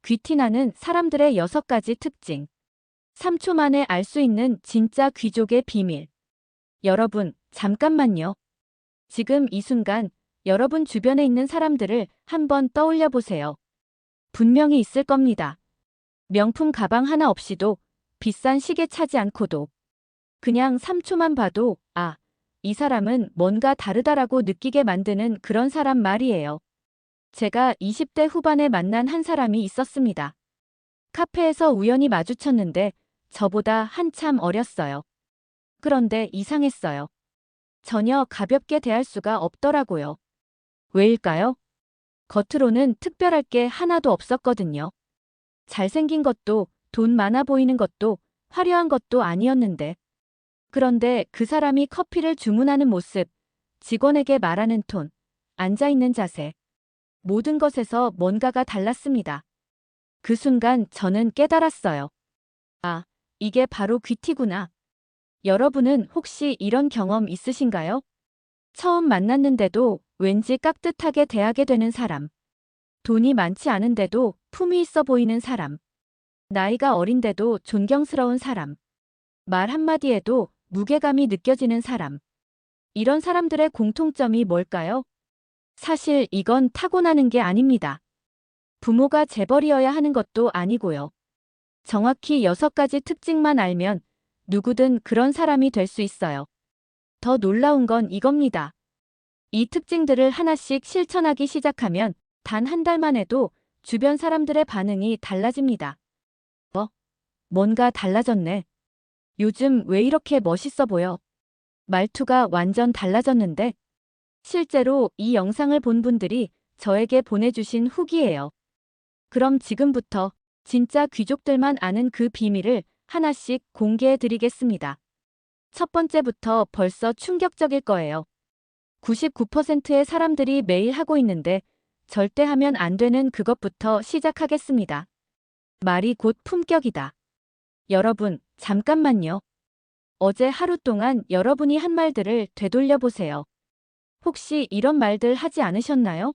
귀티나는 사람들의 6가지 특징. 3초 만에 알 수 있는 진짜 귀족의 비밀. 여러분, 잠깐만요. 지금 이 순간 여러분 주변에 있는 사람들을 한번 떠올려 보세요. 분명히 있을 겁니다. 명품 가방 하나 없이도, 비싼 시계 차지 않고도, 그냥 3초만 봐도 이 사람은 뭔가 다르다라고 느끼게 만드는 그런 사람 말이에요. 제가 20대 후반에 만난 한 사람이 있었습니다. 카페에서 우연히 마주쳤는데 저보다 한참 어렸어요. 그런데 이상했어요. 전혀 가볍게 대할 수가 없더라고요. 왜일까요? 겉으로는 특별할 게 하나도 없었거든요. 잘생긴 것도, 돈 많아 보이는 것도, 화려한 것도 아니었는데. 그런데 그 사람이 커피를 주문하는 모습, 직원에게 말하는 톤, 앉아있는 자세, 모든 것에서 뭔가가 달랐습니다. 그 순간 저는 깨달았어요. 이게 바로 귀티구나. 여러분은 혹시 이런 경험 있으신가요? 처음 만났는데도 왠지 깍듯하게 대하게 되는 사람. 돈이 많지 않은데도 품위 있어 보이는 사람. 나이가 어린데도 존경스러운 사람. 말 한마디에도 무게감이 느껴지는 사람. 이런 사람들의 공통점이 뭘까요? 사실 이건 타고나는 게 아닙니다. 부모가 재벌이어야 하는 것도 아니고요. 정확히 6가지 특징만 알면 누구든 그런 사람이 될 수 있어요. 더 놀라운 건 이겁니다. 이 특징들을 하나씩 실천하기 시작하면 단 한 달만 해도 주변 사람들의 반응이 달라집니다. 뭔가 달라졌네. 요즘 왜 이렇게 멋있어 보여? 말투가 완전 달라졌는데? 실제로 이 영상을 본 분들이 저에게 보내주신 후기예요. 그럼 지금부터 진짜 귀족들만 아는 그 비밀을 하나씩 공개해 드리겠습니다. 첫 번째부터 벌써 충격적일 거예요. 99%의 사람들이 매일 하고 있는데 절대 하면 안 되는 그것부터 시작하겠습니다. 말이 곧 품격이다. 여러분, 잠깐만요. 어제 하루 동안 여러분이 한 말들을 되돌려 보세요. 혹시 이런 말들 하지 않으셨나요?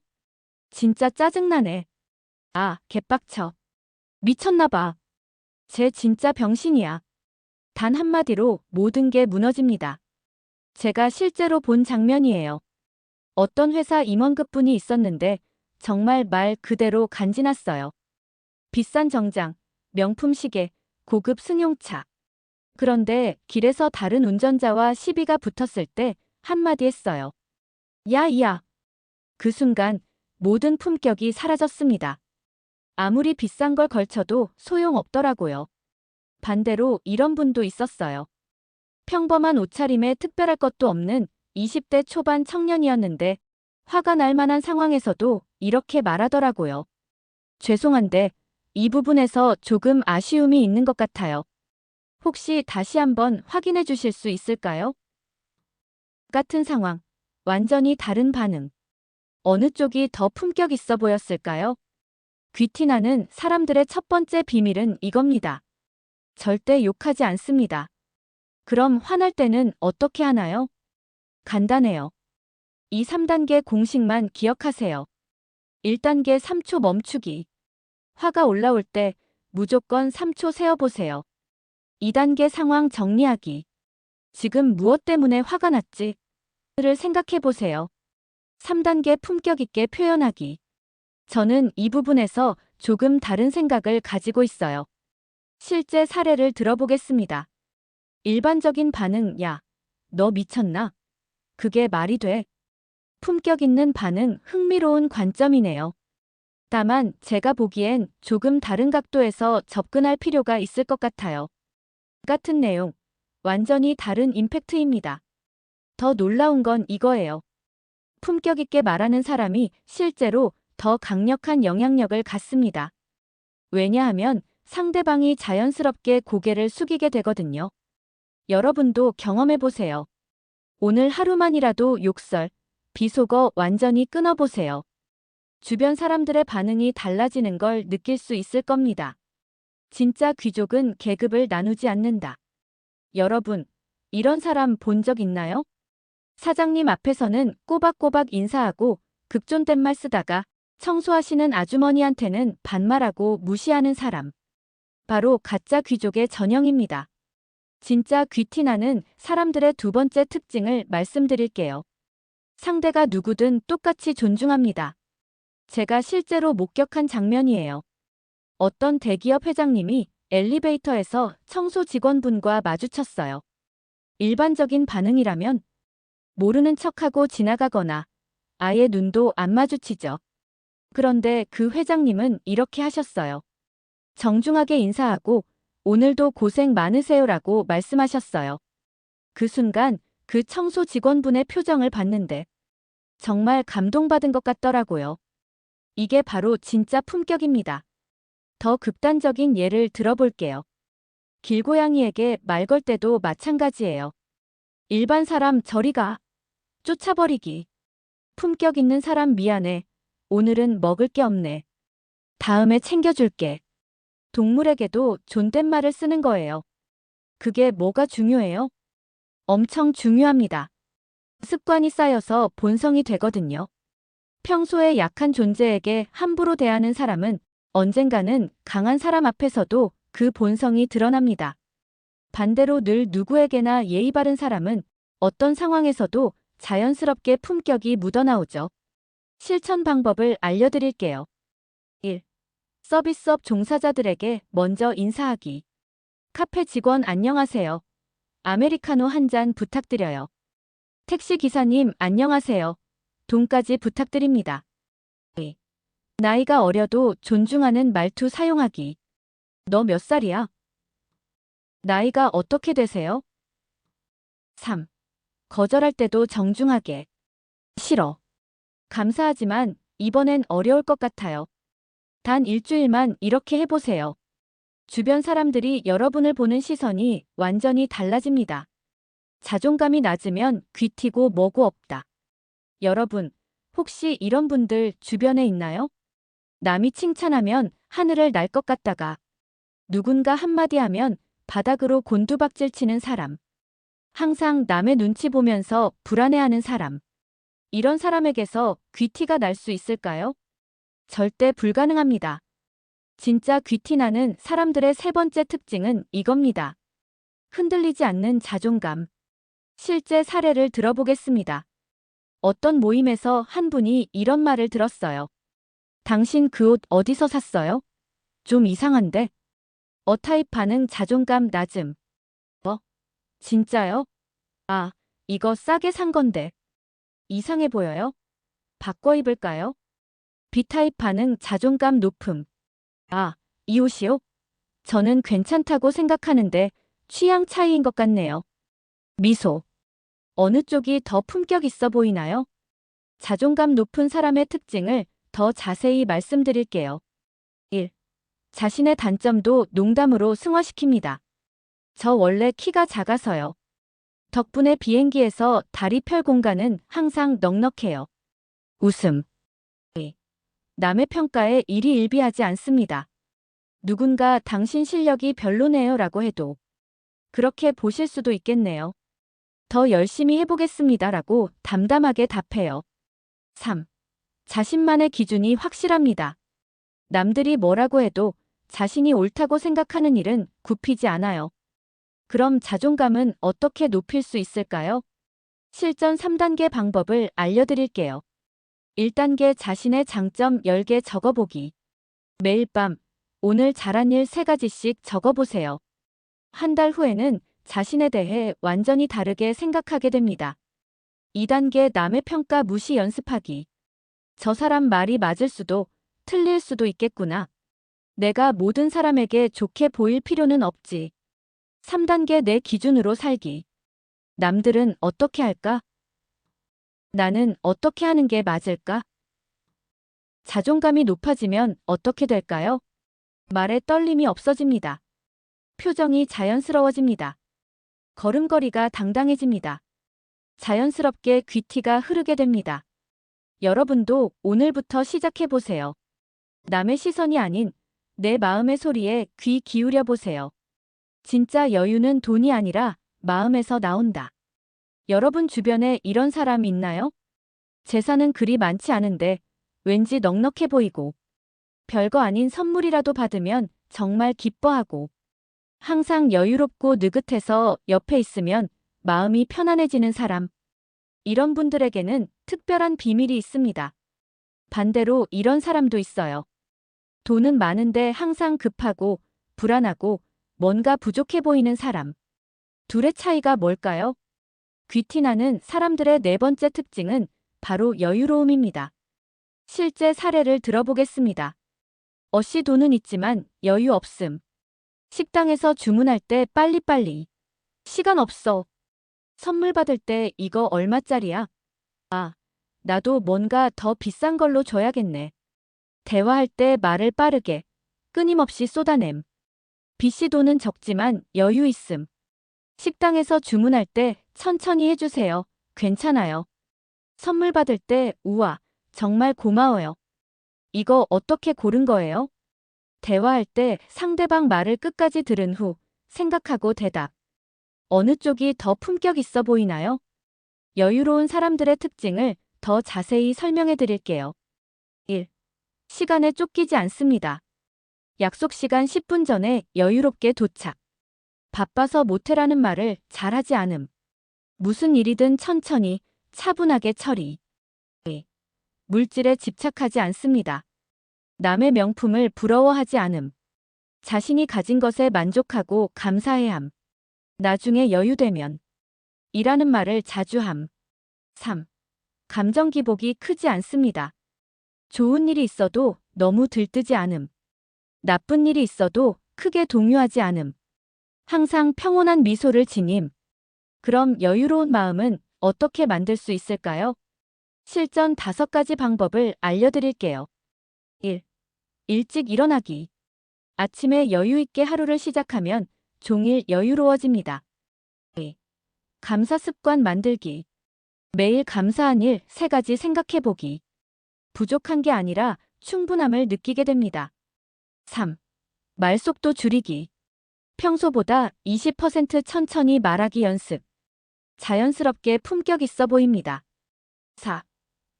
진짜 짜증나네. 개빡쳐. 미쳤나 봐. 쟤 진짜 병신이야. 단 한마디로 모든 게 무너집니다. 제가 실제로 본 장면이에요. 어떤 회사 임원급분이 있었는데 정말 말 그대로 간지났어요. 비싼 정장, 명품 시계, 고급 승용차. 그런데 길에서 다른 운전자와 시비가 붙었을 때 한마디 했어요. 야. 그 순간 모든 품격이 사라졌습니다. 아무리 비싼 걸 걸쳐도 소용없더라고요. 반대로 이런 분도 있었어요. 평범한 옷차림에 특별할 것도 없는 20대 초반 청년이었는데 화가 날 만한 상황에서도 이렇게 말하더라고요. 죄송한데 이 부분에서 조금 아쉬움이 있는 것 같아요. 혹시 다시 한번 확인해 주실 수 있을까요? 같은 상황, 완전히 다른 반응. 어느 쪽이 더 품격 있어 보였을까요? 귀티나는 사람들의 첫 번째 비밀은 이겁니다. 절대 욕하지 않습니다. 그럼 화날 때는 어떻게 하나요? 간단해요. 이 3단계 공식만 기억하세요. 1단계 3초 멈추기. 화가 올라올 때 무조건 3초 세어보세요. 2단계 상황 정리하기. 지금 무엇 때문에 화가 났지? 를 생각해 보세요. 3단계 품격 있게 표현하기. 저는 이 부분에서 조금 다른 생각을 가지고 있어요. 실제 사례를 들어보겠습니다. 일반적인 반응, 야, 너 미쳤나? 그게 말이 돼? 품격 있는 반응, 흥미로운 관점이네요. 다만 제가 보기엔 조금 다른 각도에서 접근할 필요가 있을 것 같아요. 같은 내용, 완전히 다른 임팩트입니다. 더 놀라운 건 이거예요. 품격 있게 말하는 사람이 실제로 더 강력한 영향력을 갖습니다. 왜냐하면 상대방이 자연스럽게 고개를 숙이게 되거든요. 여러분도 경험해 보세요. 오늘 하루만이라도 욕설, 비속어 완전히 끊어보세요. 주변 사람들의 반응이 달라지는 걸 느낄 수 있을 겁니다. 진짜 귀족은 계급을 나누지 않는다. 여러분, 이런 사람 본 적 있나요? 사장님 앞에서는 꼬박꼬박 인사하고 극존댓말 쓰다가 청소하시는 아주머니한테는 반말하고 무시하는 사람. 바로 가짜 귀족의 전형입니다. 진짜 귀티나는 사람들의 두 번째 특징을 말씀드릴게요. 상대가 누구든 똑같이 존중합니다. 제가 실제로 목격한 장면이에요. 어떤 대기업 회장님이 엘리베이터에서 청소 직원분과 마주쳤어요. 일반적인 반응이라면 모르는 척하고 지나가거나 아예 눈도 안 마주치죠. 그런데 그 회장님은 이렇게 하셨어요. 정중하게 인사하고 오늘도 고생 많으세요라고 말씀하셨어요. 그 순간 그 청소 직원분의 표정을 봤는데 정말 감동받은 것 같더라고요. 이게 바로 진짜 품격입니다. 더 극단적인 예를 들어볼게요. 길고양이에게 말 걸 때도 마찬가지예요. 일반 사람 저리 가. 쫓아버리기. 품격 있는 사람 미안해. 오늘은 먹을 게 없네. 다음에 챙겨줄게. 동물에게도 존댓말을 쓰는 거예요. 그게 뭐가 중요해요? 엄청 중요합니다. 습관이 쌓여서 본성이 되거든요. 평소에 약한 존재에게 함부로 대하는 사람은 언젠가는 강한 사람 앞에서도 그 본성이 드러납니다. 반대로 늘 누구에게나 예의 바른 사람은 어떤 상황에서도 자연스럽게 품격이 묻어나오죠. 실천 방법을 알려드릴게요. 1. 서비스업 종사자들에게 먼저 인사하기. 카페 직원 안녕하세요. 아메리카노 한 잔 부탁드려요. 택시 기사님 안녕하세요. 돈까지 부탁드립니다. 2. 나이가 어려도 존중하는 말투 사용하기. 너 몇 살이야? 나이가 어떻게 되세요? 3. 거절할 때도 정중하게. 싫어. 감사하지만 이번엔 어려울 것 같아요. 단 일주일만 이렇게 해보세요. 주변 사람들이 여러분을 보는 시선이 완전히 달라집니다. 자존감이 낮으면 귀티고 뭐고 없다. 여러분, 혹시 이런 분들 주변에 있나요? 남이 칭찬하면 하늘을 날 것 같다가 누군가 한마디 하면 바닥으로 곤두박질 치는 사람. 항상 남의 눈치 보면서 불안해하는 사람. 이런 사람에게서 귀티가 날 수 있을까요? 절대 불가능합니다. 진짜 귀티나는 사람들의 세 번째 특징은 이겁니다. 흔들리지 않는 자존감. 실제 사례를 들어보겠습니다. 어떤 모임에서 한 분이 이런 말을 들었어요. 당신 그 옷 어디서 샀어요? 좀 이상한데? 타입 반응 자존감 낮음. 진짜요? 아, 이거 싸게 산 건데. 이상해 보여요? 바꿔 입을까요? B타입 반응 자존감 높음. 아, 이 옷이요? 저는 괜찮다고 생각하는데 취향 차이인 것 같네요. 미소. 어느 쪽이 더 품격 있어 보이나요? 자존감 높은 사람의 특징을 더 자세히 말씀드릴게요. 1. 자신의 단점도 농담으로 승화시킵니다. 저 원래 키가 작아서요. 덕분에 비행기에서 다리 펼 공간은 항상 넉넉해요. 웃음. 2. 남의 평가에 일희일비하지 않습니다. 누군가 당신 실력이 별로네요 라고 해도 그렇게 보실 수도 있겠네요. 더 열심히 해보겠습니다 라고 담담하게 답해요. 3. 자신만의 기준이 확실합니다. 남들이 뭐라고 해도 자신이 옳다고 생각하는 일은 굽히지 않아요. 그럼 자존감은 어떻게 높일 수 있을까요? 실전 3단계 방법을 알려드릴게요. 1단계 자신의 장점 10개 적어보기. 매일 밤 오늘 잘한 일 3가지씩 적어보세요. 한 달 후에는 자신에 대해 완전히 다르게 생각하게 됩니다. 2단계 남의 평가 무시 연습하기. 저 사람 말이 맞을 수도 틀릴 수도 있겠구나. 내가 모든 사람에게 좋게 보일 필요는 없지. 3단계 내 기준으로 살기. 남들은 어떻게 할까? 나는 어떻게 하는 게 맞을까? 자존감이 높아지면 어떻게 될까요? 말에 떨림이 없어집니다. 표정이 자연스러워집니다. 걸음걸이가 당당해집니다. 자연스럽게 귀티가 흐르게 됩니다. 여러분도 오늘부터 시작해보세요. 남의 시선이 아닌 내 마음의 소리에 귀 기울여 보세요. 진짜 여유는 돈이 아니라 마음에서 나온다. 여러분 주변에 이런 사람 있나요? 재산은 그리 많지 않은데 왠지 넉넉해 보이고, 별거 아닌 선물이라도 받으면 정말 기뻐하고, 항상 여유롭고 느긋해서 옆에 있으면 마음이 편안해지는 사람. 이런 분들에게는 특별한 비밀이 있습니다. 반대로 이런 사람도 있어요. 돈은 많은데 항상 급하고 불안하고 뭔가 부족해 보이는 사람. 둘의 차이가 뭘까요? 귀티나는 사람들의 네 번째 특징은 바로 여유로움입니다. 실제 사례를 들어보겠습니다. 어씨 돈은 있지만 여유 없음. 식당에서 주문할 때 빨리빨리. 시간 없어. 선물 받을 때 이거 얼마짜리야? 아, 나도 뭔가 더 비싼 걸로 줘야겠네. 대화할 때 말을 빠르게, 끊임없이 쏟아냄. B씨 돈은 적지만 여유 있음. 식당에서 주문할 때 천천히 해주세요. 괜찮아요. 선물 받을 때 우와, 정말 고마워요. 이거 어떻게 고른 거예요? 대화할 때 상대방 말을 끝까지 들은 후 생각하고 대답. 어느 쪽이 더 품격 있어 보이나요? 여유로운 사람들의 특징을 더 자세히 설명해 드릴게요. 1. 시간에 쫓기지 않습니다. 약속 시간 10분 전에 여유롭게 도착. 바빠서 못해라는 말을 잘하지 않음. 무슨 일이든 천천히, 차분하게 처리. 2. 물질에 집착하지 않습니다. 남의 명품을 부러워하지 않음. 자신이 가진 것에 만족하고 감사해함. 나중에 여유되면. 이라는 말을 자주 함. 3. 감정 기복이 크지 않습니다. 좋은 일이 있어도 너무 들뜨지 않음. 나쁜 일이 있어도 크게 동요하지 않음. 항상 평온한 미소를 지님. 그럼 여유로운 마음은 어떻게 만들 수 있을까요? 실전 5가지 방법을 알려드릴게요. 1. 일찍 일어나기. 아침에 여유 있게 하루를 시작하면 종일 여유로워집니다. 2. 감사 습관 만들기. 매일 감사한 일 3가지 생각해보기. 부족한 게 아니라 충분함을 느끼게 됩니다. 3. 말속도 줄이기. 평소보다 20% 천천히 말하기 연습. 자연스럽게 품격 있어 보입니다. 4.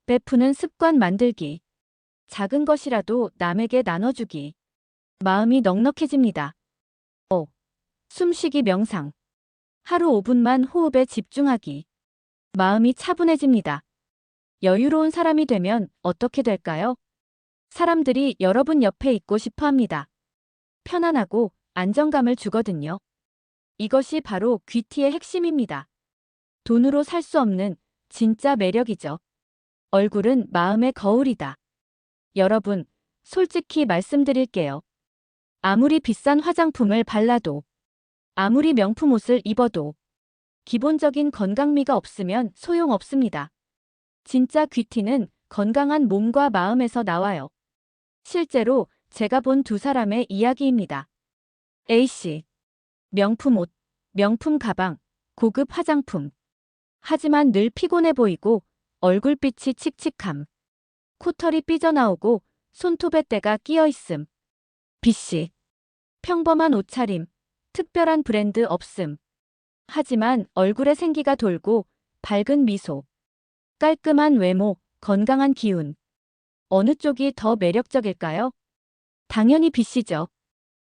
베푸는 습관 만들기. 작은 것이라도 남에게 나눠주기. 마음이 넉넉해집니다. 5. 숨쉬기 명상. 하루 5분만 호흡에 집중하기. 마음이 차분해집니다. 여유로운 사람이 되면 어떻게 될까요? 사람들이 여러분 옆에 있고 싶어 합니다. 편안하고 안정감을 주거든요. 이것이 바로 귀티의 핵심입니다. 돈으로 살 수 없는 진짜 매력이죠. 얼굴은 마음의 거울이다. 여러분, 솔직히 말씀드릴게요. 아무리 비싼 화장품을 발라도, 아무리 명품 옷을 입어도, 기본적인 건강미가 없으면 소용없습니다. 진짜 귀티는 건강한 몸과 마음에서 나와요. 실제로 제가 본 2사람의 이야기입니다. A씨. 명품 옷, 명품 가방, 고급 화장품. 하지만 늘 피곤해 보이고 얼굴빛이 칙칙함. 코털이 삐져나오고 손톱에 때가 끼어 있음. B씨. 평범한 옷차림, 특별한 브랜드 없음. 하지만 얼굴에 생기가 돌고 밝은 미소. 깔끔한 외모, 건강한 기운. 어느 쪽이 더 매력적일까요? 당연히 B씨죠.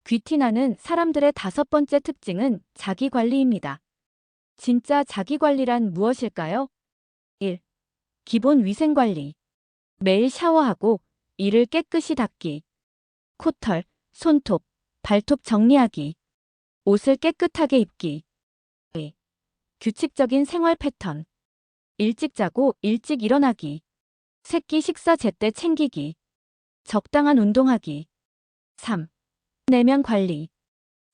귀티나는 사람들의 5번째 특징은 자기관리입니다. 진짜 자기관리란 무엇일까요? 1. 기본 위생관리. 매일 샤워하고 이를 깨끗이 닦기. 코털, 손톱, 발톱 정리하기. 옷을 깨끗하게 입기. 2. 규칙적인 생활 패턴. 일찍 자고 일찍 일어나기. 새끼 식사 제때 챙기기. 적당한 운동하기. 3. 내면 관리.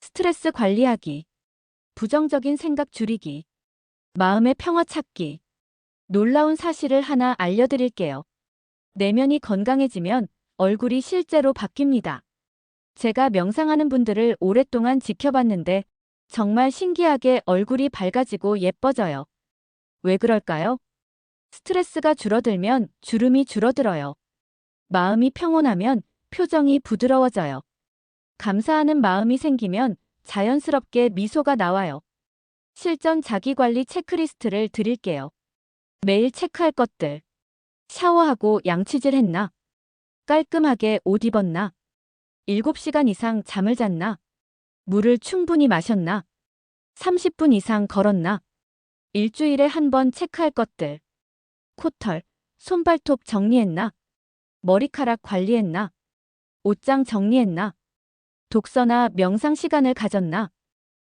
스트레스 관리하기. 부정적인 생각 줄이기. 마음의 평화 찾기. 놀라운 사실을 하나 알려드릴게요. 내면이 건강해지면 얼굴이 실제로 바뀝니다. 제가 명상하는 분들을 오랫동안 지켜봤는데 정말 신기하게 얼굴이 밝아지고 예뻐져요. 왜 그럴까요? 스트레스가 줄어들면 주름이 줄어들어요. 마음이 평온하면 표정이 부드러워져요. 감사하는 마음이 생기면 자연스럽게 미소가 나와요. 실전 자기관리 체크리스트를 드릴게요. 매일 체크할 것들. 샤워하고 양치질 했나? 깔끔하게 옷 입었나? 7시간 이상 잠을 잤나? 물을 충분히 마셨나? 30분 이상 걸었나? 일주일에 한 번 체크할 것들. 코털, 손발톱 정리했나? 머리카락 관리했나? 옷장 정리했나? 독서나 명상 시간을 가졌나?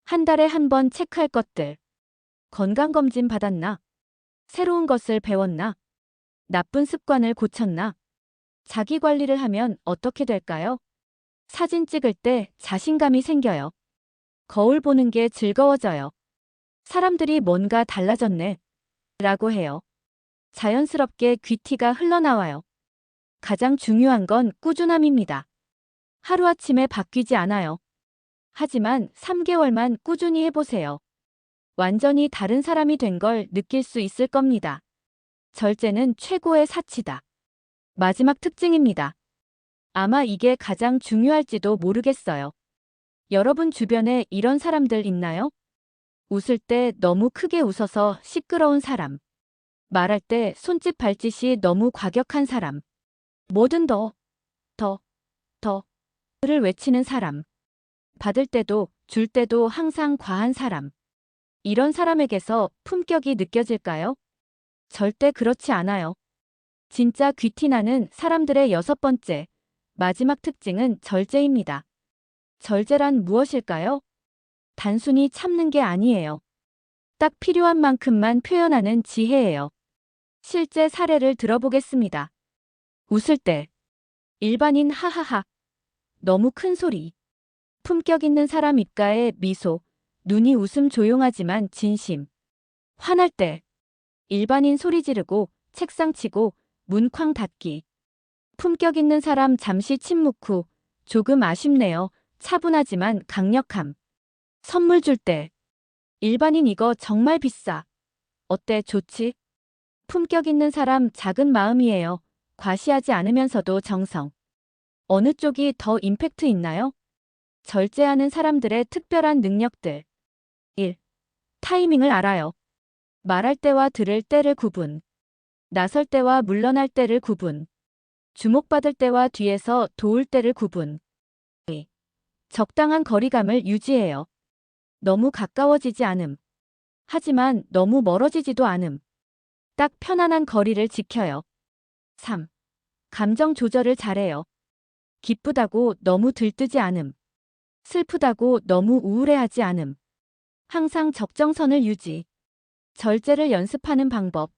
한 달에 한 번 체크할 것들. 건강검진 받았나? 새로운 것을 배웠나? 나쁜 습관을 고쳤나? 자기 관리를 하면 어떻게 될까요? 사진 찍을 때 자신감이 생겨요. 거울 보는 게 즐거워져요. 사람들이 뭔가 달라졌네 라고 해요. 자연스럽게 귀티가 흘러나와요. 가장 중요한 건 꾸준함입니다. 하루아침에 바뀌지 않아요. 하지만 3개월만 꾸준히 해보세요. 완전히 다른 사람이 된 걸 느낄 수 있을 겁니다. 절제는 최고의 사치다. 마지막 특징입니다. 아마 이게 가장 중요할지도 모르겠어요. 여러분 주변에 이런 사람들 있나요? 웃을 때 너무 크게 웃어서 시끄러운 사람. 말할 때 손짓 발짓이 너무 과격한 사람. 뭐든 더, 를 외치는 사람. 받을 때도 줄 때도 항상 과한 사람. 이런 사람에게서 품격이 느껴질까요? 절대 그렇지 않아요. 진짜 귀티나는 사람들의 6번째, 마지막 특징은 절제입니다. 절제란 무엇일까요? 단순히 참는 게 아니에요. 딱 필요한 만큼만 표현하는 지혜예요. 실제 사례를 들어보겠습니다. 웃을 때. 일반인 하하하. 너무 큰 소리. 품격 있는 사람 입가에 미소. 눈이 웃음 조용하지만 진심. 화날 때. 일반인 소리 지르고 책상 치고 문 쾅 닫기. 품격 있는 사람 잠시 침묵 후. 조금 아쉽네요. 차분하지만 강력함. 선물 줄 때. 일반인 이거 정말 비싸. 어때 좋지? 품격 있는 사람 작은 마음이에요. 과시하지 않으면서도 정성. 어느 쪽이 더 임팩트 있나요? 절제하는 사람들의 특별한 능력들. 1. 타이밍을 알아요. 말할 때와 들을 때를 구분. 나설 때와 물러날 때를 구분. 주목받을 때와 뒤에서 도울 때를 구분. 2. 적당한 거리감을 유지해요. 너무 가까워지지 않음. 하지만 너무 멀어지지도 않음. 딱 편안한 거리를 지켜요. 3. 감정 조절을 잘해요. 기쁘다고 너무 들뜨지 않음. 슬프다고 너무 우울해하지 않음. 항상 적정선을 유지. 절제를 연습하는 방법.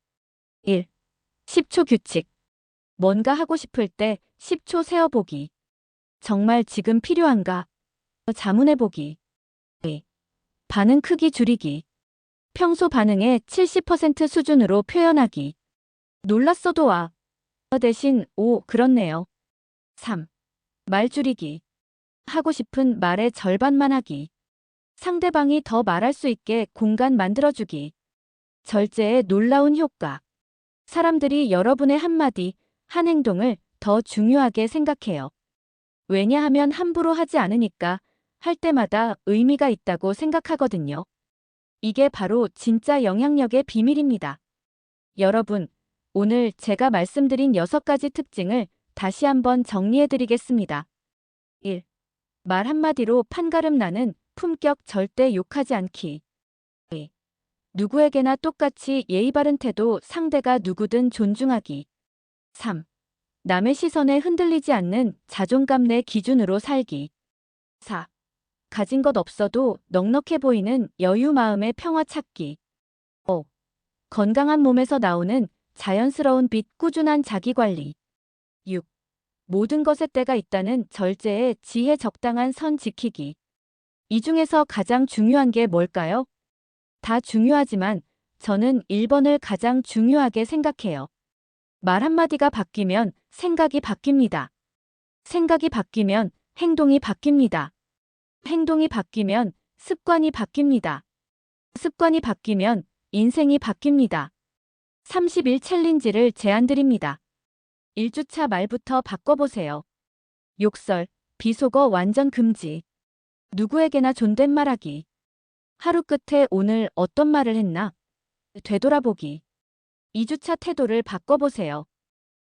1. 10초 규칙. 뭔가 하고 싶을 때 10초 세어보기. 정말 지금 필요한가? 자문해보기. 2. 반응 크기 줄이기. 평소 반응의 70% 수준으로 표현하기. 놀랐어도 와. 대신 오, 그렇네요. 3. 말 줄이기. 하고 싶은 말의 절반만 하기. 상대방이 더 말할 수 있게 공간 만들어주기. 절제의 놀라운 효과. 사람들이 여러분의 한마디, 한 행동을 더 중요하게 생각해요. 왜냐하면 함부로 하지 않으니까 할 때마다 의미가 있다고 생각하거든요. 이게 바로 진짜 영향력의 비밀입니다. 여러분, 오늘 제가 말씀드린 6가지 특징을 다시 한번 정리해드리겠습니다. 1. 말 한마디로 판가름 나는 품격 절대 욕하지 않기. 2. 누구에게나 똑같이 예의 바른 태도 상대가 누구든 존중하기. 3. 남의 시선에 흔들리지 않는 자존감 내 기준으로 살기. 4. 가진 것 없어도 넉넉해 보이는 여유 마음의 평화 찾기. 5. 건강한 몸에서 나오는 자연스러운 빛 꾸준한 자기관리. 6. 모든 것에 때가 있다는 절제의 지혜 적당한 선 지키기. 이 중에서 가장 중요한 게 뭘까요? 다 중요하지만 저는 1번을 가장 중요하게 생각해요. 말 한마디가 바뀌면 생각이 바뀝니다. 생각이 바뀌면 행동이 바뀝니다. 행동이 바뀌면 습관이 바뀝니다. 습관이 바뀌면 인생이 바뀝니다. 30일 챌린지를 제안드립니다. 1주차 말부터 바꿔보세요. 욕설, 비속어 완전 금지. 누구에게나 존댓말하기. 하루 끝에 오늘 어떤 말을 했나? 되돌아보기. 2주차 태도를 바꿔보세요.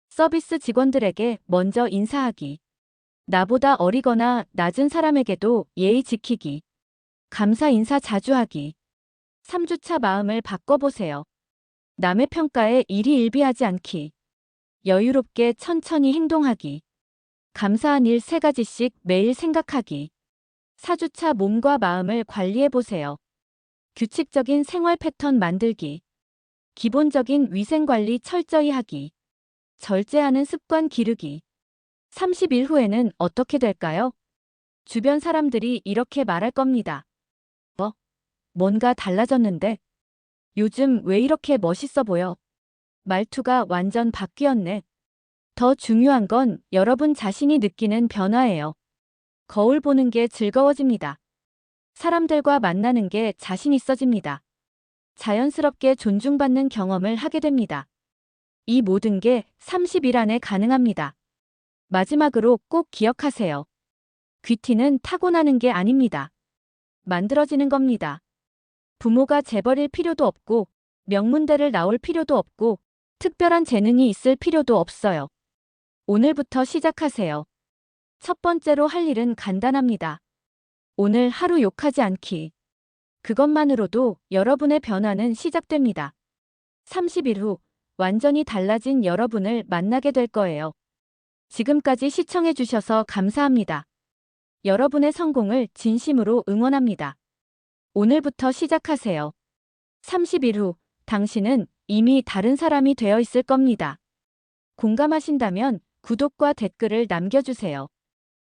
서비스 직원들에게 먼저 인사하기. 나보다 어리거나 낮은 사람에게도 예의 지키기. 감사 인사 자주 하기. 3주차 마음을 바꿔보세요. 남의 평가에 일희일비하지 않기. 여유롭게 천천히 행동하기. 감사한 일 3가지씩 매일 생각하기. 4주차 몸과 마음을 관리해보세요. 규칙적인 생활 패턴 만들기. 기본적인 위생관리 철저히 하기. 절제하는 습관 기르기. 30일 후에는 어떻게 될까요? 주변 사람들이 이렇게 말할 겁니다. 뭔가 달라졌는데? 요즘 왜 이렇게 멋있어 보여? 말투가 완전 바뀌었네. 더 중요한 건 여러분 자신이 느끼는 변화예요. 거울 보는 게 즐거워집니다. 사람들과 만나는 게 자신 있어집니다. 자연스럽게 존중받는 경험을 하게 됩니다. 이 모든 게 30일 안에 가능합니다. 마지막으로 꼭 기억하세요. 귀티는 타고나는 게 아닙니다. 만들어지는 겁니다. 부모가 재벌일 필요도 없고, 명문대를 나올 필요도 없고, 특별한 재능이 있을 필요도 없어요. 오늘부터 시작하세요. 첫 번째로 할 일은 간단합니다. 오늘 하루 욕하지 않기. 그것만으로도 여러분의 변화는 시작됩니다. 30일 후 완전히 달라진 여러분을 만나게 될 거예요. 지금까지 시청해주셔서 감사합니다. 여러분의 성공을 진심으로 응원합니다. 오늘부터 시작하세요. 30일 후 당신은 이미 다른 사람이 되어 있을 겁니다. 공감하신다면 구독과 댓글을 남겨주세요.